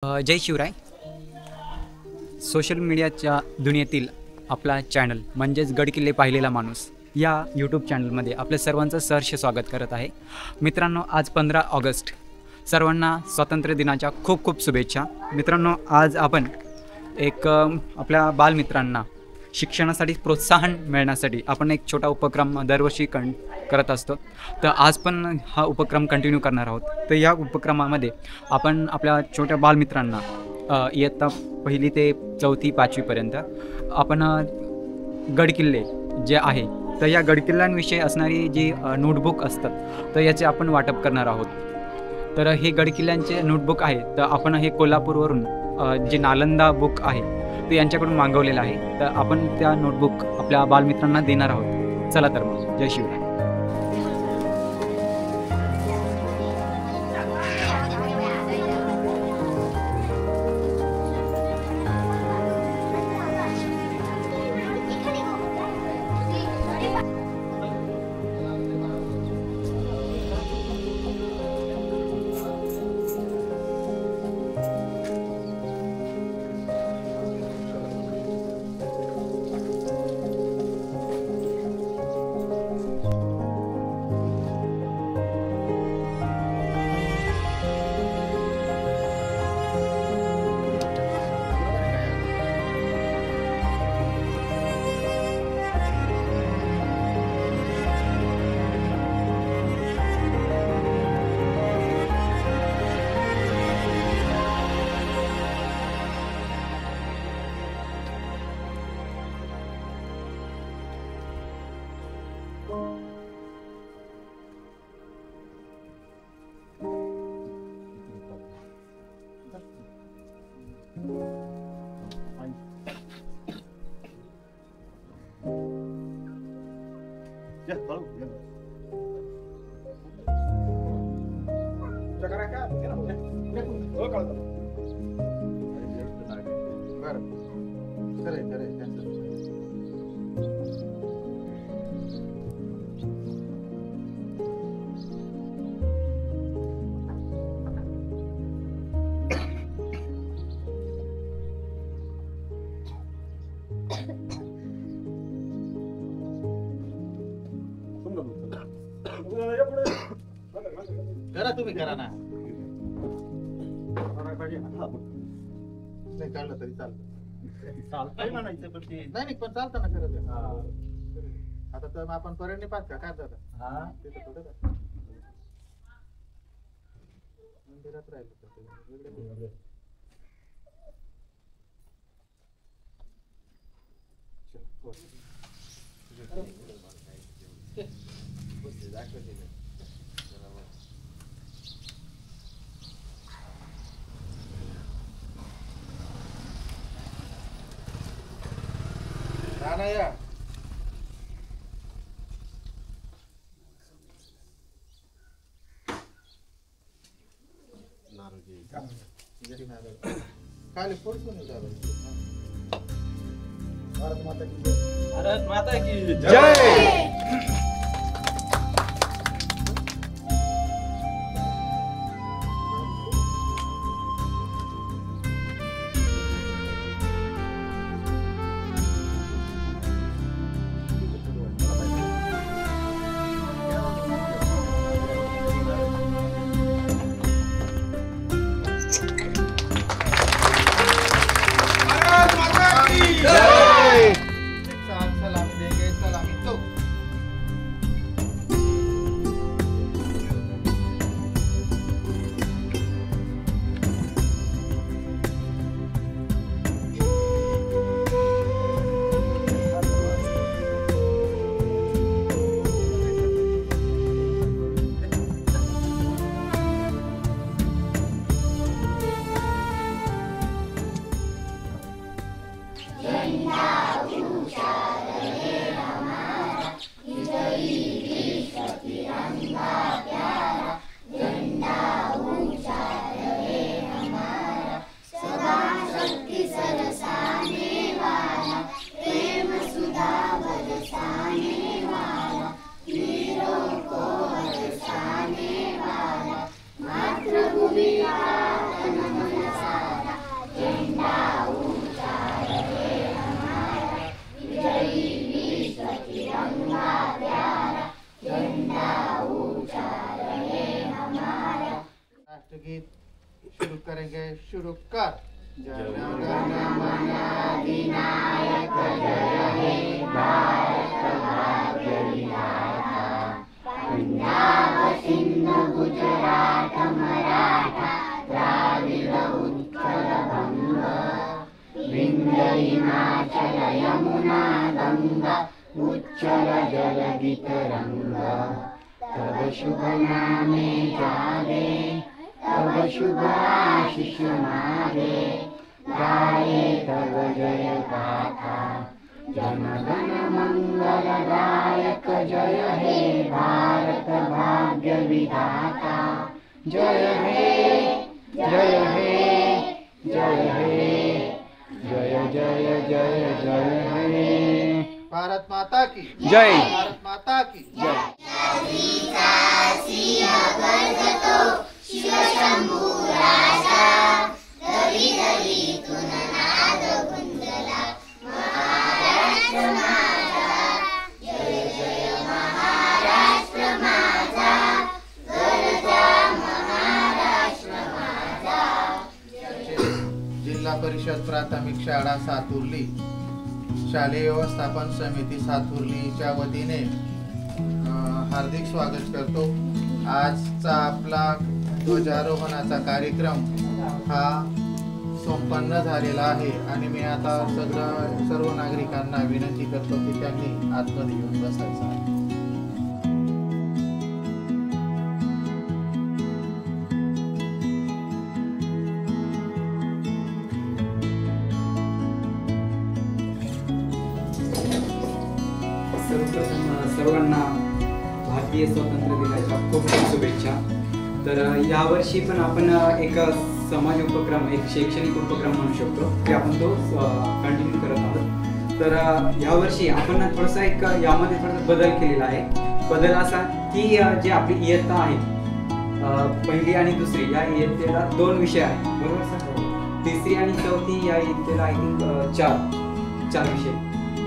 जय Shivray. Social मीडियाच्या दुनियेतील आपला channel म्हणजेच गडकिल्ले पाहिलेला माणूस या यूट्यूब चॅनलमध्ये आपल्या सर्वांचं सहर्ष स्वागत करत आहे. मित्रांनो, आज 15 ऑगस्ट, सर्वांना स्वातंत्र्य दिनाच्या खूप खूप शुभेच्छा. मित्रांनो, आज आपण एक आपल्या बालमित्रांना शिक्षणासाठी प्रोत्साहन मिळण्यासाठी आपण एक छोटा उपक्रम दरवर्षी करत असतो. तर आज पण हा उपक्रम कंटिन्यू करणार आहोत. तर या उपक्रमामध्ये आपण आपल्या छोट्या बालमित्रांना इयत्ता 1ली ते 4थी 5वीपर्यंत आपण गडकिल्ले जे आहे तर या गडकिल्ल्यांविषयी असणारी जी नोटबुक असतात तर याचे आपण वाटप करणार आहोत. तर हे गडकिल्ल्यांचे नोटबुक आहे तर आपण हे कोल्हापूरवरून जे नालंदा बुक आहे ते यांच्याकडून मागवलेलं आहे. तर आपण त्या नोटबुक आपल्या बालमित्रांना देणार आहोत. चला तर मग, जय शिवराय. करा तुम्ही करा ना. नाही काढलं तरी चालतं म्हणायचं पण ते नाही पण चालतं ना खरं. आता तर आपण पर्यंत पाच का काय दादा तिथं थोडं मंदिरात राहिलं राणा खाली पडतो भारत माता की जय. भारत माता की जय. सलामी देंगे सलामी तो आहे सुरू कर. उच्चल जलधि तरंगा तब शुभ नामे जागे तब शुभ आशीष मागे गाये तब जय गाथा जन गण मंगलदायक जय हे भारत भाग्य विधाता जय हे जय हे जय हे जय जय जय जय हे. भारत माता की जय. भारत माता की जय. जिल्हा परिषद प्राथमिक शाळा सातुर्ली शालेय व्यवस्थापन समिती सातुर्लीच्या वतीने हार्दिक स्वागत करतो. आजचा आपला ध्वजारोहणाचा कार्यक्रम हा संपन्न झालेला आहे आणि मी आता सर्व नागरिकांना विनंती करतो की त्यांनी आतमध्ये येऊन बसायचं आहे. सर्वांना भारतीय स्वातंत्र्य दिनाच्या खूप खूप शुभेच्छा. तर यावर्षी पण आपण एक समाज उपक्रम, एक शैक्षणिक उपक्रम म्हणू शकतो की आपण तो कंटिन्यू करत आहोत. तर यावर्षी आपण थोडासा एक यामध्ये थोडासा बदल केलेला आहे. बदल असा की जी आपली इयत्ता आहे पहिली आणि दुसरी या इयत्तेला 2 विषय आहेत, बरोबर सर? तिसरी आणि चौथी या इयत्तेला आय थिंक 4 विषय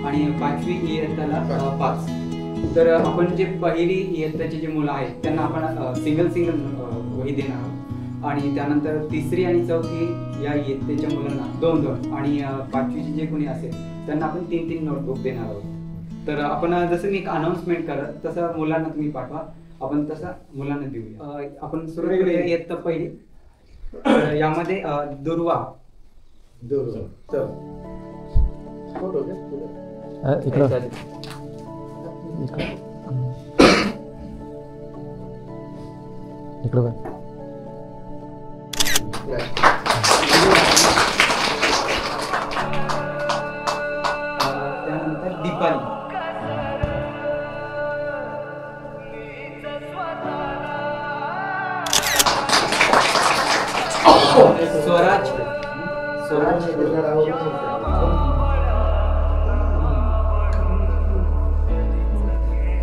आणि 5वी इयत्ताला 5. तर आपण जे पहिली इयत्ताची जी मुलं आहेत त्यांना आपण सिंगल वही देणार आहोत आणि त्यानंतर तिसरी आणि चौथी या इयत्तेच्या मुलांना 2 आणि 5वीचे जे कोणी असेल त्यांना आपण 3 नोटबुक देणार आहोत. तर आपण जसं मी एक अनाउन्समेंट करत तसं मुलांना तुम्ही पाठवा, आपण तसं मुलांना देऊया. आपण सुरू करूया इयत्ता पहिली. यामध्ये दुर्वा इकडं त्यानंतर दीपाली, स्वराज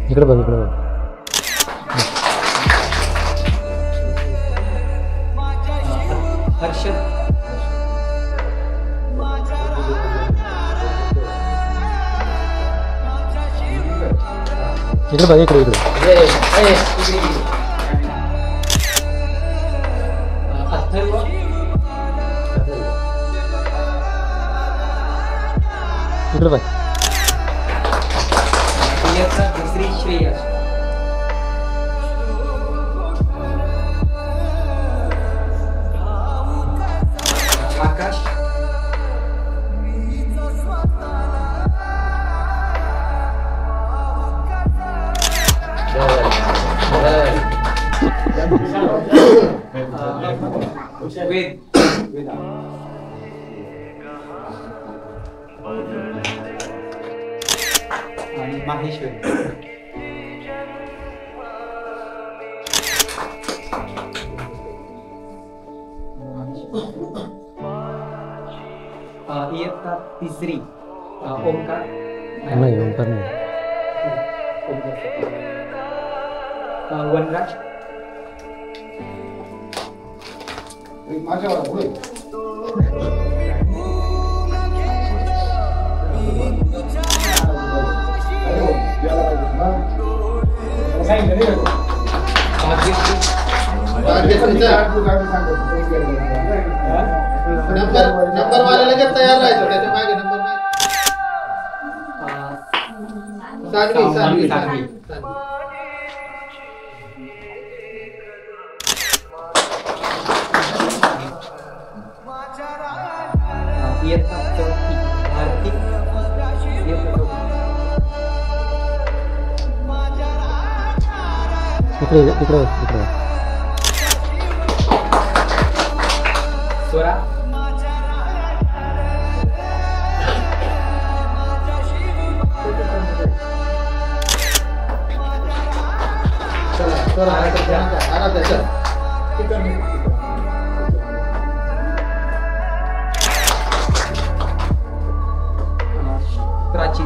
इकडे बघ इकडे बघ. हर्षद इकडे बघ इकडे इकडे. अथर्व इकडे बघ. दुसरी श्रेयस आकाश वेद आणि माहेश्वर. इयत्ता तिसरी ओंकार नाही ओंकार नाही. वनराज नंबर मला लगेच तयार राहायचं, त्याच्या मागे नंबर सानवी. इयत्ता चौथी भारती. इकडे स्वरा. प्राची.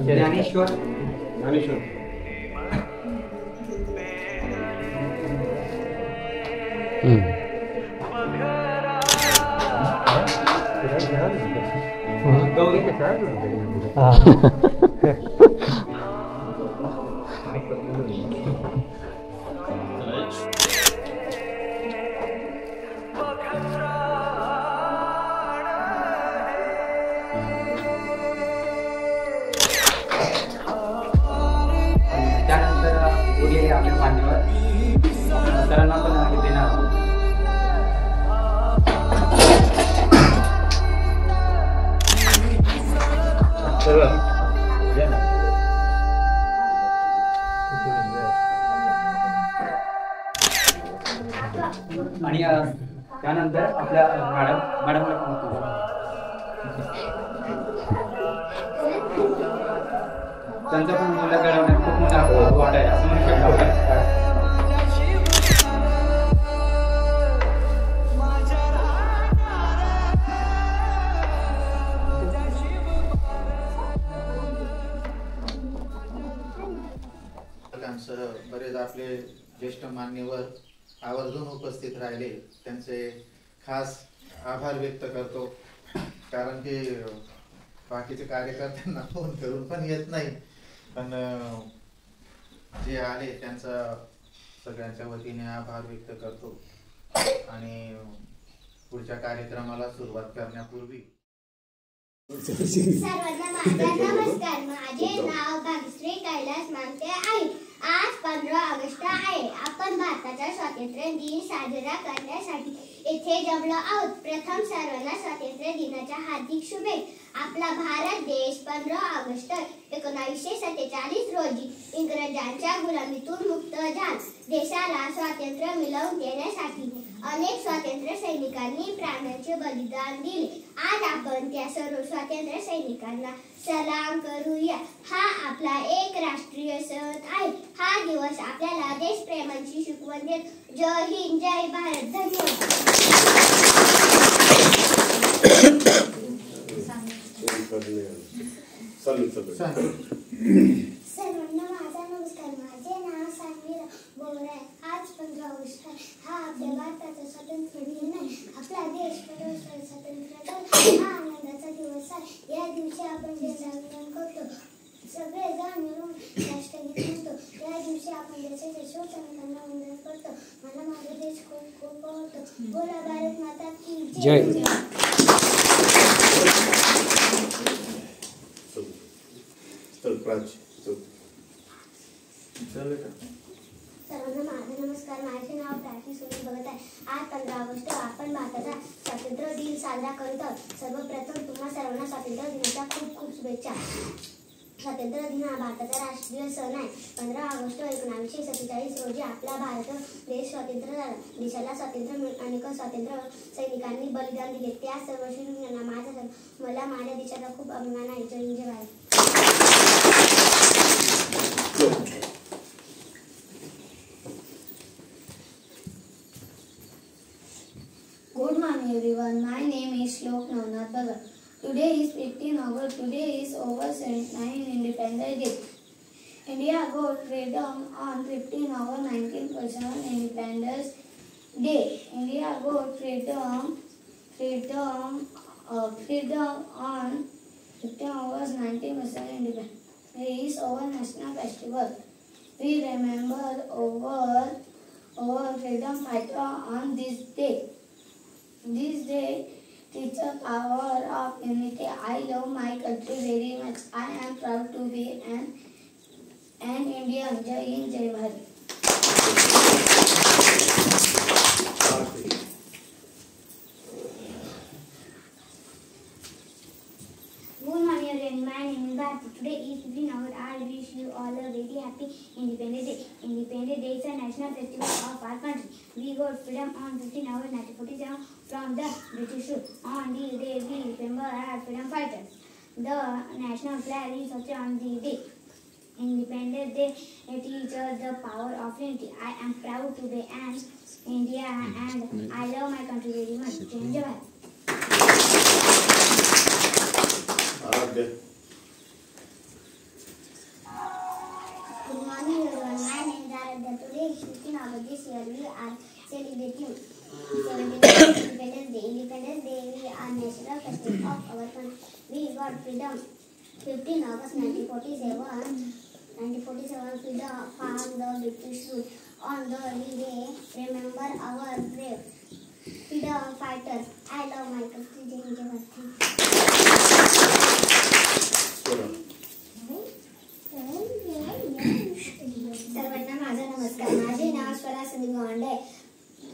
ज्ञानेश्वर. गौरी. त्यानंतर उरलेले आपले मान्यवर सरांना पण देणार आहोत. आणि त्यानंतर आपल्या मॅडमला त्यांचा पण मुलं घडवण्यात खूप मोठा वाटा आहे असं म्हणू शकतो. बरेच आपले ज्येष्ठ मान्यवर आवर्जून उपस्थित राहिले, त्यांचे खास आभार व्यक्त करतो. कारण की बाकीचे कार्यकर्त्यांना फोन करून पण येत नाही, पण जे आले त्यांचा सगळ्यांच्या वतीने आभार व्यक्त करतो. आणि पुढच्या कार्यक्रमाला सुरुवात करण्यापूर्वी सर्वांना माझा नमस्कार. माझे नाव भाग्यश्री कैलास मानते आहे. आज 15 ऑगस्ट आहे. आपण भारताचा स्वातंत्र्य दिन साजरा करण्यासाठी येथे जमलो आहोत. प्रथम सर्वांना स्वातंत्र्य दिनाच्या हार्दिक शुभेच्छा. आपला भारत देश 15 ऑगस्ट 1947 रोजी इंग्रजांच्या गुलामीतून मुक्त झाला. देशाला स्वातंत्र्य मिळवून देण्यासाठी अनेक स्वातंत्र्य सैनिकांनी प्राणांचे बलिदान दिले. आज आपण त्या सर्व स्वातंत्र्य सैनिकांना सलाम करूया. हा आपला एक राष्ट्रीय सण आहे. हा दिवस आपल्याला देशप्रेमाची शिकवण देतो. जय हिंद, जय भारत. धन्यवाद. सर्वांना माझा नमस्कार. माझे नाव सानवी बोरे. आज 15 ऑगस्ट हा आपल्या भारताचा स्वातंत्र्य दिन आहे. आपला देश 15 वर्ष स्वतंत्र झाला. हा आनंदाचा दिवस आहे. या दिवशी आपण देशाभिमान करतो. सगळे जण मिळून राष्ट्रगीत म्हणतो. या दिवशी आपण देशाच्या शिवसैनिकांना वंदन करतो. मला माझा देश खूप खूप आवडतो. बोला भारत माता की जय. सर्वांना माझा नमस्कार. माझे नाव प्राची सोनी भगत आहे. आज 15 ऑगस्ट आपण भारताचा स्वातंत्र्य दिन साजरा करत आहोत. सर्वप्रथम तुम्हा सर्वांना स्वातंत्र्य दिनाच्या खूप खूप शुभेच्छा. स्वातंत्र्य दिन हा भारताचा राष्ट्रीय सण आहे. 15 ऑगस्ट 1947 रोजी आपला भारत देश स्वतंत्र झाला. देशाला स्वातंत्र्य अनेक स्वातंत्र्य सैनिकांनी बलिदान दिले. त्या सर्व शूरांना मला माझ्या देशाचा खूप अभिमान आहे. जय हिंद, जय Bharat. Good morning everyone. My name is Shlok Navnath Bhagat. Today is 15 August. Today is over 79 Independence Day. India got freedom on 15 August 1947 Independence Day. India got freedom on 15 August 1947 Independence Day is our national festival. We remember our freedom fighter on this day. This day teaches the power of unity. I love my country very much. I am proud to be an Indian. Jai Hind, Jai Bharat. Good morning everyone, my name is Bharti. Today is 15 August. I wish you all a very happy Independence Day. Independence Day is a national festival of our country. We got freedom on 15 August 1947 from the British rule. On this day we remember our freedom fighters. The national flag is also on this day. Independence Day teaches the power of unity. I am proud to be an Indian and I love my country very much. Jai Hind, Jai Bharat. Good morning everyone, my name is Aradhya. Today is 15 August. This year we are celebrating Independence Day. Independence Day we are national festival of our country. We got freedom 15 August 1947 freedom from the British rule. On the day remember our brave freedom fighters. I love my country. Jai Hind, Jai Bharat. सर्वांना माझा नमस्कार. माझे नाव स्वरा संदीप गोंडे.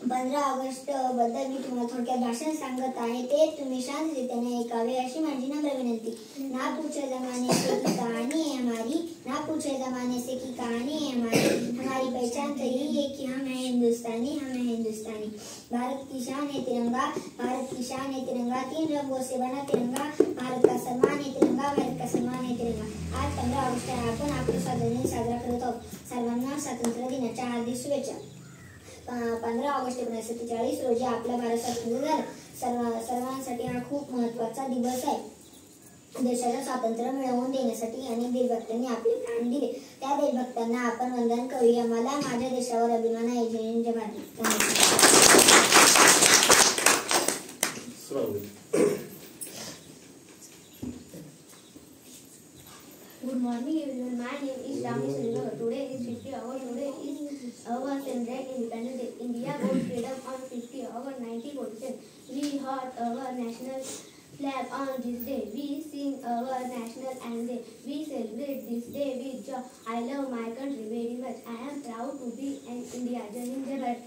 15 August बद्दल मी तुम्हाला थोडक्यात भाषण सांगत आहे. ते तुम्ही शांतरित्याने ऐकावे अशी माझी नम्र विनंती. ना पूछे जमाने से की कहानी है हमारी, ना पूछे जमाने से की कहानी है हमारी पहचान तो यही है कि हम हैं हिंदुस्तानी, हम हैं हिंदुस्तानी. भारत की शान है तिरंगा, भारत की शान है तिरंगा. 3 रंगों से बना तिरंगा. भारत का सम्मान है तिरंगा, भारत का सम्मान है तिरंगा. आज 15 ऑगस्ट आहे. आपण आपला स्वातंत्र्य दिन साजरा करत आहोत. सर्वांना स्वातंत्र्य दिनाच्या हार्दिक शुभेच्छा. 15 ऑगस्ट 1947 रोजी आपला भारत स्वतंत्र झाला. सर्वांसाठी हा खूप महत्त्वाचा दिवस आहे. देशाला स्वातंत्र्य मिळवून देण्यासाठी अनेक देशभक्तांनी आपले प्राण दिले. त्या देशभक्तांना आपण वंदन करूया. मला माझ्या देशावर अभिमान आहे. जय हिंद, जय Bharat. Good morning everyone, my name is Rami Silva. Today is 50 August. Today is our Independence Day. India got freedom on 50 August 1947. We hold our national flag on this day. We sing our national anthem. We celebrate this day with joy. I love my country very much. I am proud to be an Indian. Jai Hind, Jai Bharat.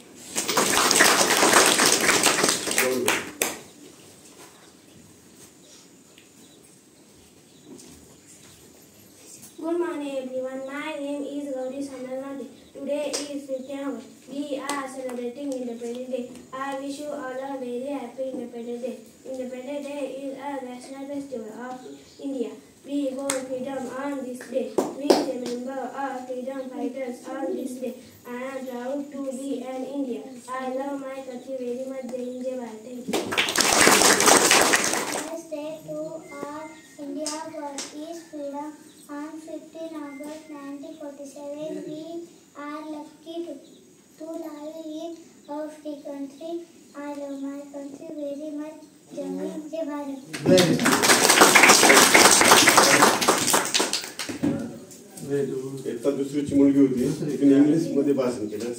Good morning everyone, my name is Gauri Sandanati. Today is 15 August. We are celebrating Independence Day. I wish you all a very happy Independence Day. Independence Day is a national festival of India. We got freedom on this day. We remember our freedom fighters on this day. I am proud to be an Indian. I love my country very much. Jai Hind, Jai Bharat. Thank you. Let's say to our India got its freedom on 15 August 1947. We are lucky to live in our free country. I love my country very much. Jai Hind, Jai Bharat. एकता दुसरीची मुलगी होती. तिने English मध्ये भाषण केलं.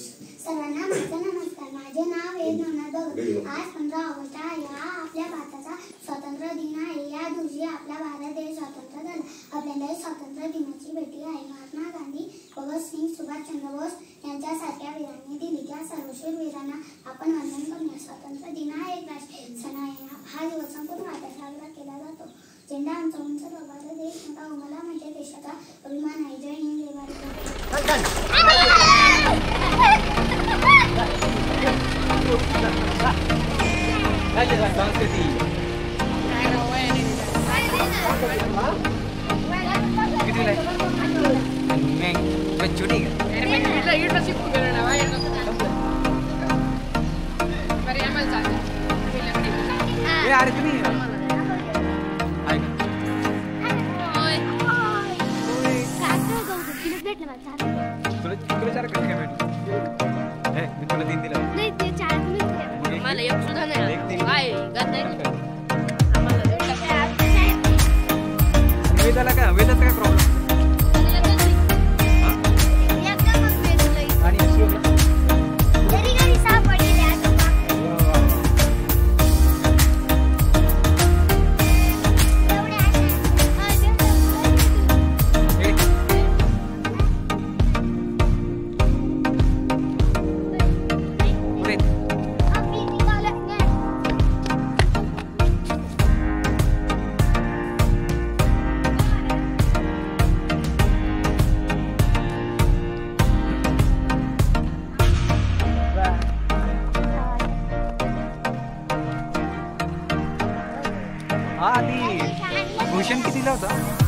सर्वांना माझा नमस्कार. माझे नाव वेद नवनाथ भगत. आज 15 ऑगस्ट आहे. हा आपल्या भारताचा स्वातंत्र्य दिन आहे. या दिवशी आपला भारत देश स्वतंत्र झाला. आपल्याला स्वातंत्र्य दिनाची भेटी आहे. महात्मा गांधी, भगतसिंग, सुभाषचंद्र बोस यांच्यासारख्या वीरांनी दिली. त्या सर्वशूर वीरांना आपण वंदन करूया. स्वातंत्र्य दिन हा एक राष्ट्रीय सण आहे. हा दिवस संपूर्ण भारतात साजरा केला जातो. झेंडा आमचा उंच प्रभात देश मोठा मला माझ्या देशाचा अभिमान आहे. जय हिंद, जय भारत. तुला 4 कसे काय भेटले? मी तुला 3 दिला. नाही ते 4 मिनिट मला एक सुद्धा नाही एक आला. दिली. काय गद्दारी आम्हाला वेदाला काय प्रॉब्लेम आणि श्लोकला? घरी घरी सापडले आता हा ती भूषण कितीला होता?